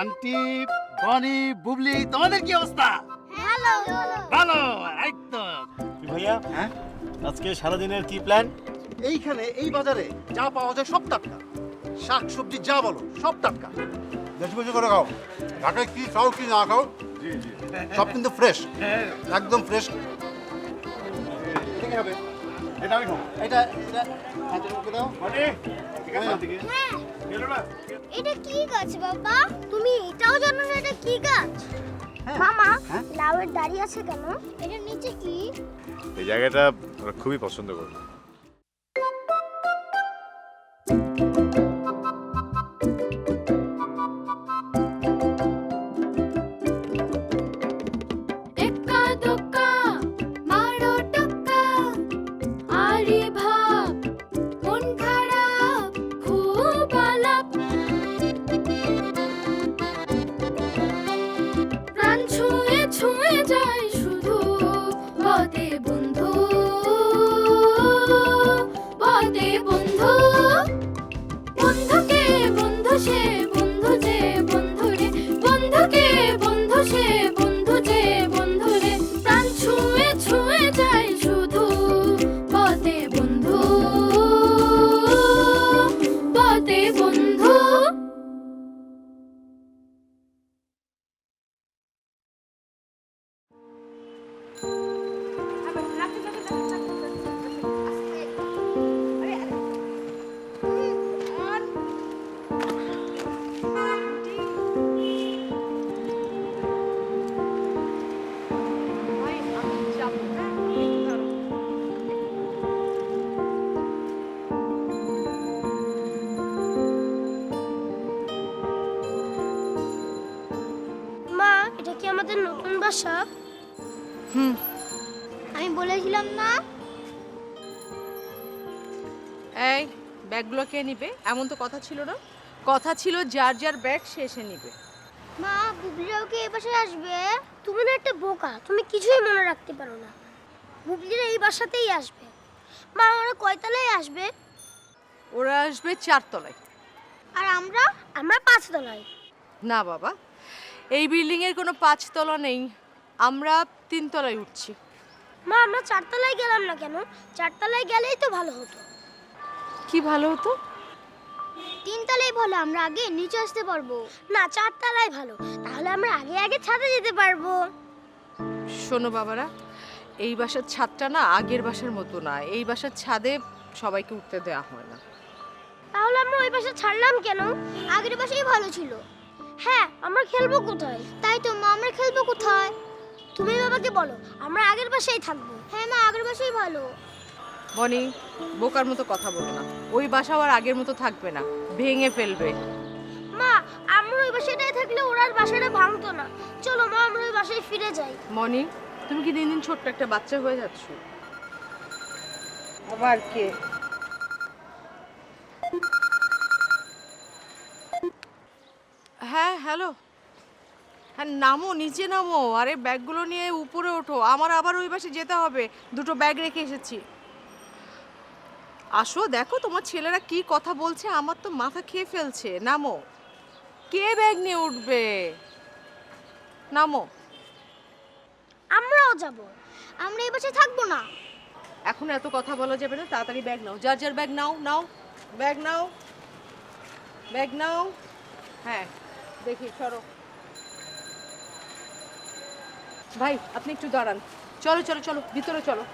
Aunty, বনি, বুবলি, তোমাদের কি অবস্থা? হ্যালো ভালো, একদম। ভাইয়া হ্যাঁ, আজকে সারাদিনের কি প্ল্যান? এইখানে এই বাজারে যা পাওয়া যায় সব টাটকা, শাক সবজি যা বলো সব টাটকা। বেশি বেশি করে খাও। ঢাকায় কি খাও কি না খাও জি জি। সব কিন্তু ফ্রেশ, একদম ফ্রেশ। এটা কি হবে? এটা আমি খাবো। এটা এটা হাতের মুখে দাও। মানে ঠিক আছে দিকে হ্যাঁ গেল না এটা কি গাছ বাবা তুমি এটাও জানো না এটা কি গাছ হ্যাঁ। মামা হ্যাঁ? লাউয়ের দাঁড়িয়ে আছে কেন এটার নিচে কি এই জায়গাটা ওরা খুবই পছন্দ করে। এক্কা দোক্কা মারো টাক্কা আরে ভাব মন খারাপ খুব আলাপ প্রাণ ছুঁয়ে ছুঁয়ে যায় শুধু বদে বন্ধু বন্ধুকে বন্ধু সে বন্ধু যে বন্ধুরে বন্ধুকে বন্ধু সে বন্ধু যে বন্ধুরে প্রাণ ছুঁয়ে ছুঁয়ে যায় শুধু বদে বন্ধু মা এটা কি আমাদের নতুন বাসা আমি বলেছিলাম না এই ব্যাগগুলো কে নিবে? এমন তো কথা ছিল না। কথা ছিল যার যার ব্যাগ সে এসে নিবে। মা বুবলিরাও কি এই বাসায় আসবে তুমি না একটা বোকা তুমি কিছুই মনে রাখতে পারো না বুবলিরা এই বাসাতেই আসবে মা ওরা কয়তলায় আসবে ওরা আসবে 4 তলায়। আর আমরা 5 তলায় না বাবা, এই বিল্ডিং এর কোনো 5 তলা নেই, আমরা 3 তলায় উঠছি। মা আমরা 4 তলায় গেলাম না কেন 4 তলায় গেলেই তো ভালো হতো কি ভালো হতো? 3 তলায় ভালো আমরা আগে নিচে আসতে পারবো না 4 তলায় ভালো তাহলে আমরা আগে আগে ছাদে যেতে পারবো শোনো বাবারা, এই বাসার ছাদটা না আগের বাসার মতো না। এই বাসার ছাদে সবাইকে উঠতে দেওয়া হয় না। তাহলে আমরা ওই বাসা ছাড়লাম কেন আগের বাসাই ভালো ছিল হ্যাঁ আমরা খেলবো কোথায় তাই তো মা আমরা খেলবো কোথায় তুমি বাবাকে বলো আমরা আগের বাসায় থাকবো হ্যাঁ মা আগের বাসাই ভালো বনি, বোকার মতো কথা বলো না। ওই বাসাও আর আগের মতো থাকবে না, ভেঙে ফেলবে। মা আমরা ওই বাসাটায় থাকলে ওরা আর বাসাটা ভাঙতো না চলো মা আমরা ওই বাসায় ফিরে যাই মনি, তুমি কি দিন দিন ছোট্ট একটা বাচ্চা হয়ে যাচ্ছ? আবার কে? হ্যাঁ হ্যালো, হ্যাঁ নামো, নিচে নামো। আরে ব্যাগগুলো নিয়ে উপরে ওঠো, আমার আবার ওই পাশে যেতে হবে। 2টো ব্যাগ রেখে এসেছি। আসো দেখো তোমার ছেলেরা কি কথা বলছে, আমার তো মাথা খেয়ে ফেলছে। নামো। কে ব্যাগ নিয়ে উঠবে? নামো। আমরাও যাব আমরা এই বাসায় থাকবো না এখন এত কথা বলা যাবে না, তাড়াতাড়ি ব্যাগ নাও। যার যার ব্যাগ নাও, নাও ব্যাগ নাও, ব্যাগ নাও। হ্যাঁ দেখি, সরো ভাই, আপনি একটু দাঁড়ান। চলো চলো চলো, ভিতরে চলো।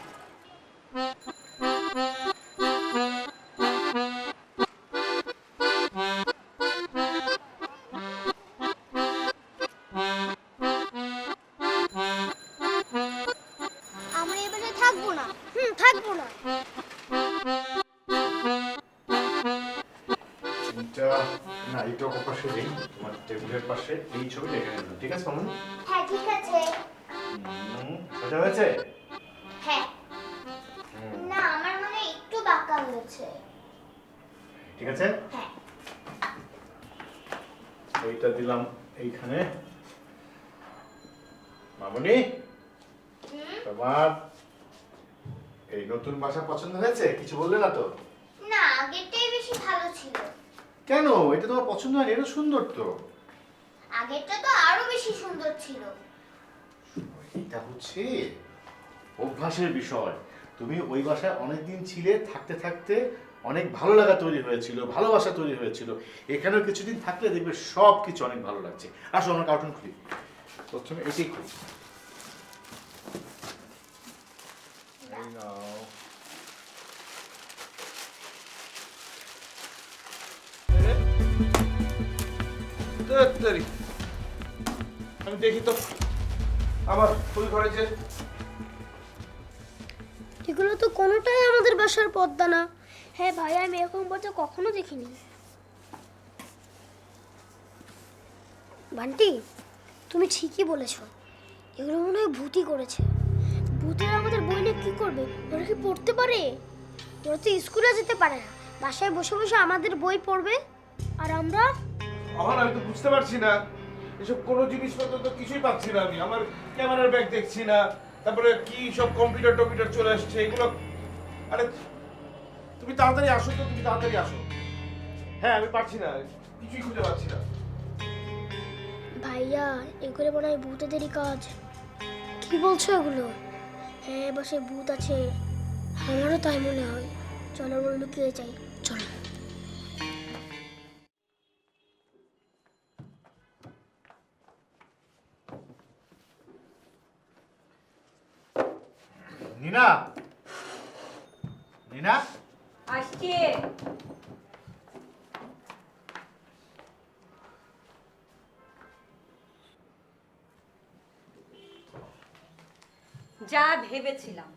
আমরা এই বাসায় থাকবো না থাকবো না এটা না, এটা পাশে নেই, তোমার টেবিলের পাশে এই ছবিটা এখানে দাও, ঠিক আছে মামুন? হ্যাঁ ঠিক আছে সোজা হয়েছে? হ্যাঁ না আমার মনে হয় একটু বাঁকা হয়েছে ঠিক আছে। হ্যাঁ এইটা দিলাম এইখানে। মামুনি, তোমার এই নতুন বাসা পছন্দ হয়েছে? কিছু বললে না তো? না আগেরটাই বেশি ভালো ছিল কেন? এটা তোমার পছন্দ হয়নি? এটা সুন্দর তো। আগেরটা তো আরো বেশি সুন্দর ছিল। এটা হচ্ছে অভ্যাসের বিষয়। তুমি ওই বাসায় অনেকদিন ছিলে, থাকতে থাকতে অনেক ভালো লাগা তৈরি হয়েছিল, ভালোবাসা তৈরি হয়েছিল। এখানেও কিছুদিন থাকলে দেখবে সব কিছু অনেক ভালো লাগছে। আসো আমরা কার্টুন খুলি। প্রথমে এটাই খুলি। এই নাও। আমি দেখি তো আমার ফুল ঘরে যে এগুলো তো কোনোটাই আমাদের বাসার পদ্মা না। হ্যাঁ ভাই, আমি এরকম পদ্মা কখনো দেখিনি। বান্টি, তুমি ঠিকই বলেছ, এগুলো মনে হয় ভূতই করেছে। ভূতের আমাদের বই নিয়ে কি করবে? ওরা কি পড়তে পারে? ওরা তো স্কুলে যেতে পারে না, বাসায় বসে বসে আমাদের বই পড়বে। আর আমরা আমার আমি তো বুঝতে পারছি না, এসব কোনো জিনিসপত্র তো কিছুই পাচ্ছি না। আমি আমার ক্যামেরার ব্যাগ দেখছি না, তারপরে কি সব কম্পিউটার টম্পিউটার চলে আসছে এগুলো। আরে তুমি তাড়াতাড়ি আসো তো, তুমি তাড়াতাড়ি আসো। হ্যাঁ আমি পারছি না, কিছুই খুঁজে পাচ্ছি না। ভাইয়া, এগুলো মনে হয় ভূতেদেরই কাজ। কি বলছো এগুলো? হ্যাঁ, বাসায় ভূত আছে, আমারও তাই মনে হয়। চলো আমরা লুকিয়ে যাই, চলো। নীনা, নীনা, আসছে। যা ভেবেছিলাম,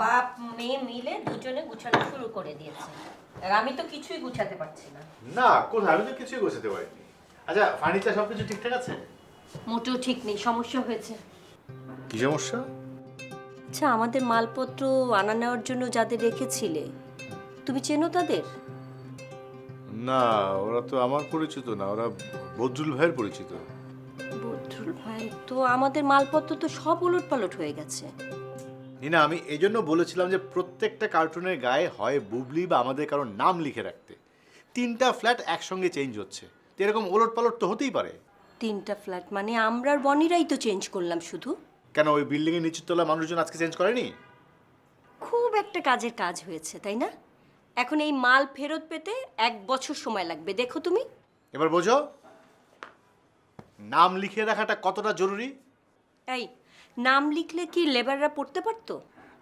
বাপ মেয়ে মিলে দুজনে গুছানো শুরু করে দিয়েছে, আর আমি তো কিছুই গুছাতে পারছি না। না কোথায়, আমি তো কিছুই গোছাতে পারিনি। আচ্ছা, ফার্নিচার সবকিছু ঠিকঠাক আছে? মোটেও ঠিক নেই, সমস্যা হয়েছে। কি সমস্যা? আচ্ছা, আমাদের মালপত্র আনা নেওয়ার জন্য যাদের রেখেছিলে, তুমি চেনো তাদের? না, ওরা তো আমার পরিচিত না, ওরা বদরুল ভাইয়ের পরিচিত। বদরুল ভাই তো আমাদের মালপত্র তো সব উলটপালট হয়ে গেছে। নীনা, আমি এই জন্য বলেছিলাম যে প্রত্যেকটা কার্টুনের গায়ে হয় বুবলি বা আমাদের কারোর নাম লিখে রাখতে। 3টা ফ্ল্যাট একসঙ্গে চেঞ্জ হচ্ছে, তো এরকম ওলটপালট তো হতেই পারে। 3টা ফ্ল্যাট মানে আমরা আর বনিরাই তো চেঞ্জ করলাম শুধু। কেন, ওই বিল্ডিংয়ের নিচের তলা মানুষজন আজকে চেঞ্জ করেনি? খুব একটা কাজের কাজ হয়েছে, তাই না? এখন এই মাল ফেরত পেতে 1 বছর সময় লাগবে, দেখো তুমি। এবার বোঝো নাম লিখে রাখাটা কতটা জরুরি। এই নাম লিখলে কি লেবাররা পড়তে পারতো?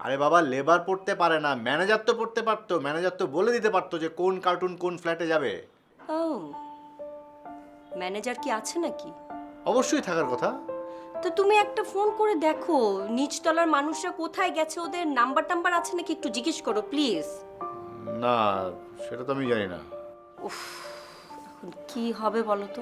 আরে বাবা, লেবার পড়তে পারে না, ম্যানেজার তো পড়তে পারতো। ম্যানেজার তো বলে দিতে পারতো যে কোন কার্টুন কোন ফ্ল্যাটে যাবে। ও, ম্যানেজার কি আছে নাকি? অবশ্যই থাকার কথা। তো তুমি একটা ফোন করে দেখো নিচতলার মানুষরা কোথায় গেছে, ওদের নাম্বার টাম্বার আছে নাকি একটু জিজ্ঞেস করো প্লিজ। না, সেটা তো আমি জানি না। উফ, এখন কি হবে বলো তো?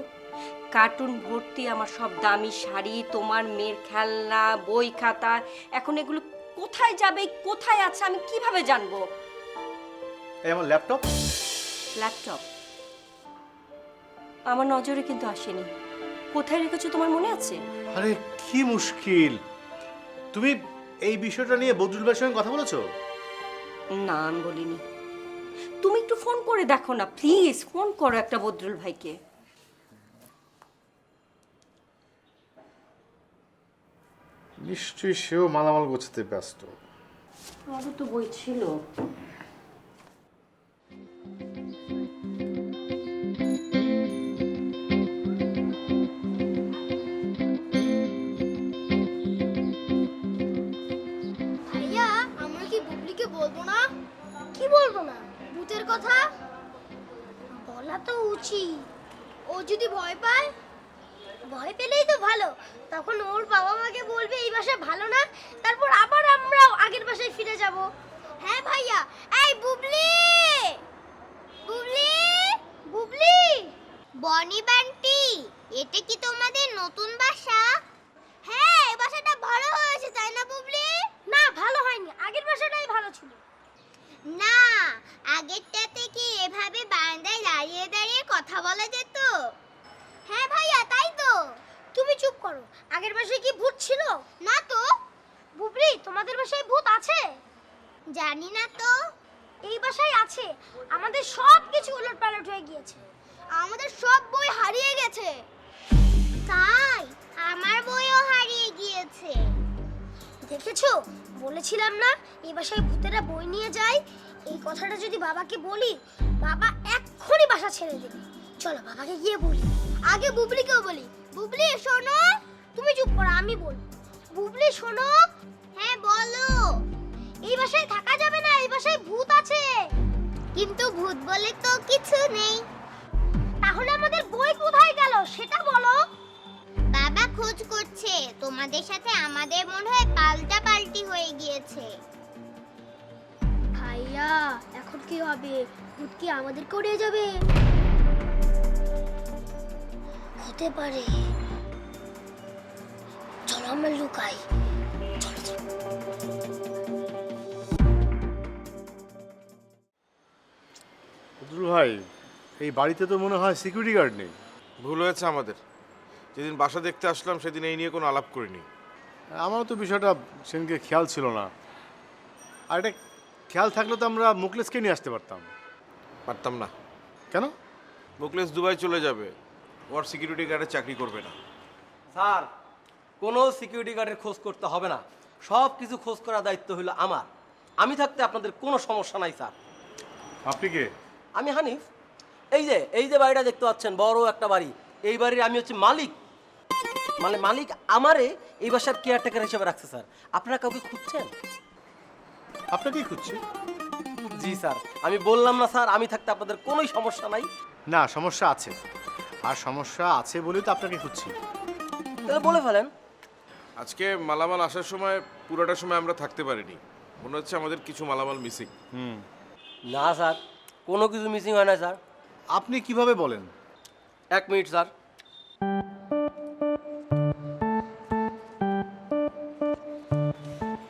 কার্টুন ভর্তি আমার সব দামি শাড়ি, তোমার মেয়ের খেলনা, বই খাতা, এখন এগুলো কোথায় যাবে, কোথায় আছে আমি কিভাবে জানবো? এই আমার ল্যাপটপ। ল্যাপটপ আমার নজরে কিন্তু আসেনি। কোথায় রেখেছো তোমার মনে আছে? আরে কি মুশকিল, তুমি এই বিষয়টা নিয়ে বদরুল ভাইয়ের সঙ্গে কথা বলেছো? না, আমি বলিনি। তুমি একটু ফোন করে দেখো না প্লিজ, ফোন করো একটা বদরুল ভাইকে। নিশ্চয়ই সেও মালামাল গোছাতে ব্যস্ত। আমারও তো বই ছিল। ভাইয়া, আমরা কি বুবলিকে বলবো না? কি বলবো না? ভূতের কথা বলা তো উচিত। ও যদি ভয় পায়, ভয় পেলেই তো ভালো, তখন ওর বাবা মাকে বলবে এই বাসা ভালো না, তারপর আবার আমরা আগের বাসায় ফিরে যাব। হ্যাঁ ভাইয়া। এই বুবলি, বুবলি, বুবলি। বনি বান্টি, এটা কি তোমাদের নতুন বাসা? হ্যাঁ, এই বাসাটা ভালো হয়েছে তাই না বুবলি? না, ভালো হয়নি, আগের বাসাটাই ভালো ছিল। না, আগেরটাতে কি এভাবে বারান্দায় দাঁড়িয়ে দাঁড়িয়ে কথা বলা যেত? হ্যাঁ ভাইয়া, তাই তো। তুমি চুপ করো, আগের বাসায় কি ভূত ছিল? না তো। বুবলি, তোমাদের বাসায় ভূত আছে? জানি না তো। এই বাসায় আছে। আমাদের সব কিছু উলটপালট হয়ে গিয়েছে, আমাদের সব বই হারিয়ে গেছে। তাই আমার বইও হারিয়ে গিয়েছে। দেখেছো, বলেছিলাম না এই বাসায় ভূতেরা বই নিয়ে যায়। এই কথাটা যদি বাবাকে বলি, বাবা এক্ষুনি বাসা ছেড়ে দেবে। চলো বাবাকে গিয়ে বলি। আগে বুবলিকেও বলি। বুবলি শোনো। তুমি চুপ করো, আমি বলবো। বুবলি শোনো। হ্যাঁ বলো। এই বাসায় থাকা যাবে না, এই বাসায় ভূত আছে। কিন্তু ভূত বলে তো কিছু নেই। তাহলে আমাদের বই কোথায় গেল সেটা বলো। বাবা খোঁজ করছে, তোমাদের সাথে আমাদের মনে হয় পাল্টাপাল্টি হয়ে গিয়েছে। ভাইয়া এখন কি হবে? ভূত কি আমাদের করে যাবে? হতে পারে। চলো আমরা লুকাই। চলো চলো। বদরুল ভাই, এই বাড়িতে তো মনে হয় সিকিউরিটি গার্ড নেই। ভুল হয়েছে আমাদের। যেদিন বাসা দেখতে আসলাম সেদিন এই নিয়ে কোনো আলাপ করিনি। আমারও তো বিষয়টা সেদিনকে খেয়াল ছিল না। আর এটা খেয়াল থাকলে তো আমরা মুকলেসকে নিয়ে আসতে পারতাম। পারতাম না। কেন? মুকলেশ দুবাই চলে যাবে, ওর সিকিউরিটি গার্ডের চাকরি করবে না। স্যার, কোনো সিকিউরিটি গার্ডের খোঁজ করতে হবে না, সব কিছু খোঁজ করার দায়িত্ব হলো আমার। আমি থাকতে আপনাদের কোনো সমস্যা নাই স্যার। আপনি কে? আমি হানিফ। এই যে বাড়িটা দেখতে পাচ্ছেন, বড় একটা বাড়ি, এই বাড়ির আমি হচ্ছে মালিক। মানে মালিক আমারে এই বাসার কেয়ারটেকার হিসেবে রাখছে স্যার। আপনারা কাউকে খুঁজছেন? আপনাকেই খুঁজছি। জি স্যার, আমি বললাম না স্যার, আমি থাকতে আপনাদের কোনোই সমস্যা নাই। না, সমস্যা আছে। আর সমস্যা আছে বলেই তো আপনাকে খুঁজছি। তাহলে বলে ফেলেন। আজকে মালামাল আসার সময় পুরোটা সময় আমরা থাকতে পারিনি, মনে হচ্ছে আমাদের কিছু মালামাল মিসিং। না স্যার, কোনো কিছু মিসিং হয় না স্যার। আপনি কিভাবে বলেন? 1 মিনিট স্যার।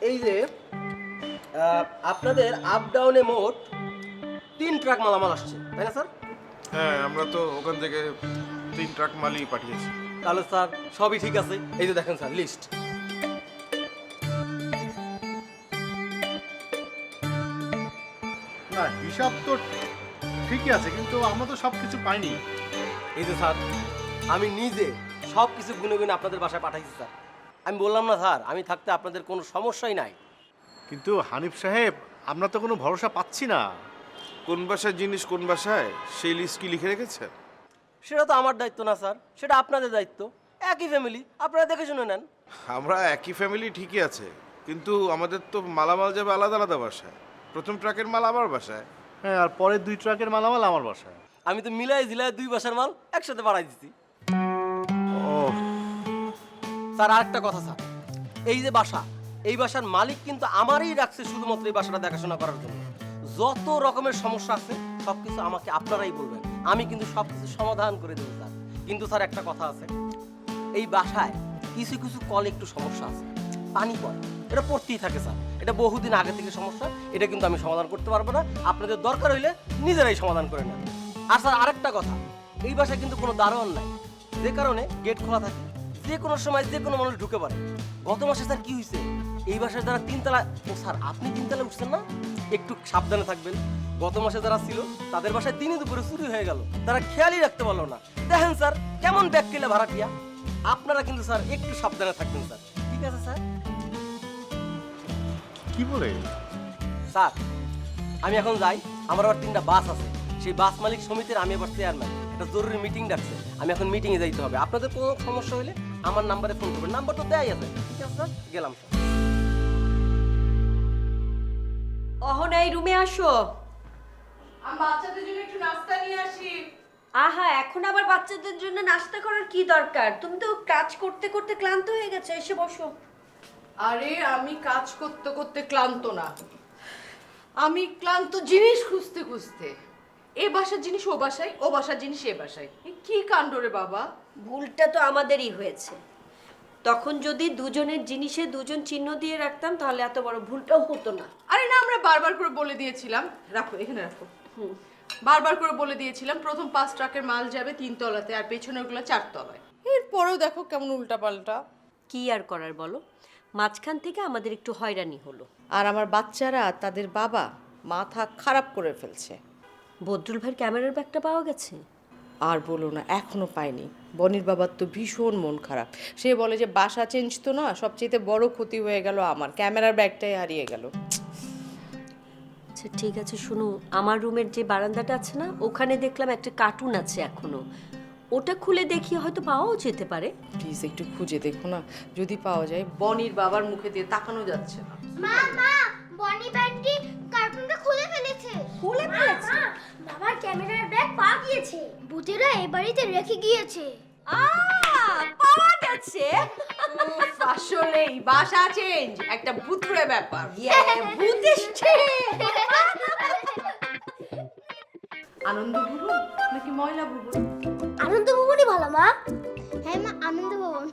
এই যে আপনাদের আপ ডাউনে মোট 3 ট্রাক মালামাল আসছে, তাই না স্যার? হ্যাঁ, আমরা তো ওখান থেকে 3 ট্রাক মালই পাঠিয়েছি। তাহলে স্যার সবই ঠিক আছে। এই যে দেখেন স্যার লিস্ট। না, হিসাব তো ঠিকই আছে, কিন্তু আমরা তো সব কিছু পাইনি। এই যে স্যার, আমি নিজে সব কিছু গুনে গুনে আপনাদের বাসায় পাঠাইছি স্যার। আমি বললাম না স্যার, আমি থাকতে আপনাদের কোনো সমস্যাই নাই। কিন্তু হানিফ সাহেব, আমরা তো কোনো ভরসা পাচ্ছি না। কোন বাসায় জিনিস কোন বাসায় সেই লিস্ট কি লিখে রেখেছে? সেটা তো আমার দায়িত্ব না স্যার, সেটা আপনাদের দায়িত্ব। একই ফ্যামিলি, আপনারা দেখে শুনে নেন। আমরা একই ফ্যামিলি ঠিকই আছে, কিন্তু আমাদের তো মালামাল যাবে আলাদা আলাদা বাসায়। প্রথম ট্রাকের মাল আমার বাসায়। হ্যাঁ, আর পরের 2 ট্রাকের মালামাল আমার বাসায়। আমি তো মিলাই ঝিলাই 2 বাসার মাল একসাথে বাড়াই দিচ্ছি। ও স্যার আরেকটা কথা স্যার, এই যে বাসা, এই বাসার মালিক কিন্তু আমারই রাখছে শুধুমাত্র এই বাসাটা দেখাশোনা করার জন্য। যত রকমের সমস্যা আছে সব কিছু আমাকে আপনারাই বলবেন, আমি কিন্তু সব কিছু সমাধান করে দেবো স্যার। কিন্তু স্যার একটা কথা আছে, এই বাসায় কিছু কিছু কলে একটু সমস্যা আছে, পানি পড়ে, এটা পড়তেই থাকে স্যার। এটা বহুদিন আগে থেকে সমস্যা, এটা কিন্তু আমি সমাধান করতে পারবো না। আপনাদের দরকার হইলে নিজেরাই সমাধান করে নেন। আর স্যার আরেকটা কথা, এই বাসায় কিন্তু কোনো দারোয়ান নাই, যে কারণে গেট খোলা থাকে, যে কোনো সময় যে কোনো মানুষ ঢুকে পড়ে। গত মাসে স্যার কি হয়েছে, এই বাসায় যারা 3 তলা, ও স্যার আপনি 3 তলায় উঠছেন না, একটু সাবধানে থাকবেন। গত মাসে যারা ছিল তাদের বাসায় দিনে দুপুরে চুরি হয়ে গেল, তারা খেয়ালই রাখতে পারলো না। দেখেন স্যার কেমন ব্যাগ কেলে ভাড়াটিয়া। আপনারা কিন্তু স্যার একটু সাবধানে থাকবেন স্যার, ঠিক আছে স্যার? কি বলে? স্যার আমি এখন যাই, আমার আবার 3টা বাস আছে, সেই বাস মালিক সমিতির আমি আবার চেয়ারম্যান, একটা জরুরি মিটিং ডাকছে, আমি এখন মিটিংয়ে যাইতে হবে। আপনাদের কোনো সমস্যা হলে আমার নাম্বারে ফোন করবেন, নাম্বার তো দেয়াই আছে, ঠিক আছে স্যার? গেলাম স্যার। অহনা এই রুমে আসো। আমি বাচ্চাদের জন্য একটু নাস্তা নিয়ে আসি। আহা, এখন আবার বাচ্চাদের জন্য নাস্তা করার কি দরকার? তুমি তো কাজ করতে করতে ক্লান্ত হয়ে গেছো, এসে বসো। আরে আমি কাজ করতে করতে ক্লান্ত না, আমি ক্লান্ত জিনিস খুঁজতে খুঁজতে। এ বাসার জিনিস ও বাসায়, ও বাসার জিনিস এ বাসায়। কি কাণ্ড রে বাবা! ভুলটা তো আমাদেরই হয়েছে। তখন যদি দুজনের জিনিসে দুজন চিহ্ন দিয়ে রাখতাম তাহলে এত বড় ভুলটাও হতো না। আরে না, আমরা বারবার করে বলে দিয়েছিলাম, রাখো এখানে রাখো। বারবার করে বলে দিয়েছিলাম প্রথম 5 ট্রাকের মাল যাবে 3 তলাতে আর পেছনেরগুলো 4 তলায়। এরপরেও দেখো কেমন উল্টাপাল্টা। কি আর করার বলো, মাঝখান থেকে আমাদের একটু হয়রানি হলো। আর আমার বাচ্চারা তাদের বাবা মাথা খারাপ করে ফেলছে। বদরুল ভাইয়ের ক্যামেরার ব্যাগটা পাওয়া গেছে? আর বলো না, এখনো পাইনি। বনির বাবার তো ভীষণ মন খারাপ। সে বলে যে বাসা চেঞ্জ তো না, সবচেয়ে বড় ক্ষতি হয়ে গেল আমার, ক্যামেরার ব্যাগটাই হারিয়ে গেল। আচ্ছা ঠিক আছে, শুনো, আমার রুমের যে বারান্দাটা আছে না, ওখানে দেখলাম একটা কার্টুন আছে এখনো, ওটা খুলে দেখি হয়তো পাওয়াও যেতে পারে। প্লিজ একটু খুঁজে দেখো না, যদি পাওয়া যায়। বনির বাবার মুখে দিয়ে তাকানো যাচ্ছে না। মা মা বনি ব্যান্ডি কার্টুনটা খুলে ফেলেছে। খুলে ফেলেছে? বাবার ক্যামেরার ব্যাগ পাওয়া গিয়েছে, ভূতেরা এই বাড়িতে রেখে গিয়েছে। পাওয়া গেছে। আসলেই বাসা চেঞ্জ একটা ভূতুড়ে ব্যাপার। ভূত এসছে। আনন্দ ভুবন নাকি ময়লা ভুবন? আনন্দ ভবনই ভালো মা। হ্যাঁ মা, আনন্দ ভবন।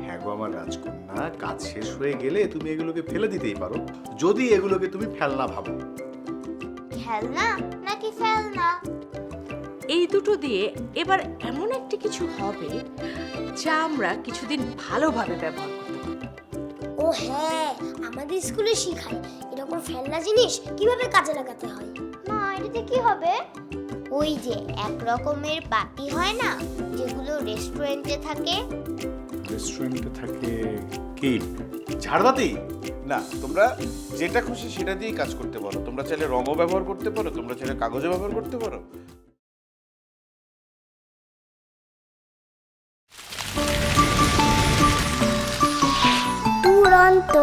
হ্যাঁ গো আমার রাজকন্যা, কাজ শেষ হয়ে গেলে তুমি এগুলোকে ফেলে দিতেই পারো, যদি এগুলোকে তুমি ফেলনা ভাবো। খেলনা নাকি ফেলনা? এই দুটো দিয়ে এবার এমন একটা কিছু হবে যা আমরা কিছুদিন ভালোভাবে ব্যবহার করতে পারবো। ও হ্যাঁ, আমাদের স্কুলে শেখায় এরকম ফেলনা জিনিস কিভাবে কাজে লাগাতে হয়। মা এটাতে কি হবে? ওই যে এক রকমের বাতি হয় না, যেগুলো রেস্টুরেন্টে থাকে। রেস্টুরেন্টে থাকে কি? ঝাড়বাতি? না, তোমরা যেটা খুশি সেটা দিয়েই কাজ করতে পারো। তোমরা চাইলে রঙও ব্যবহার করতে পারো, তোমরা চাইলে কাগজও ব্যবহার করতে পারো। দুরন্ত।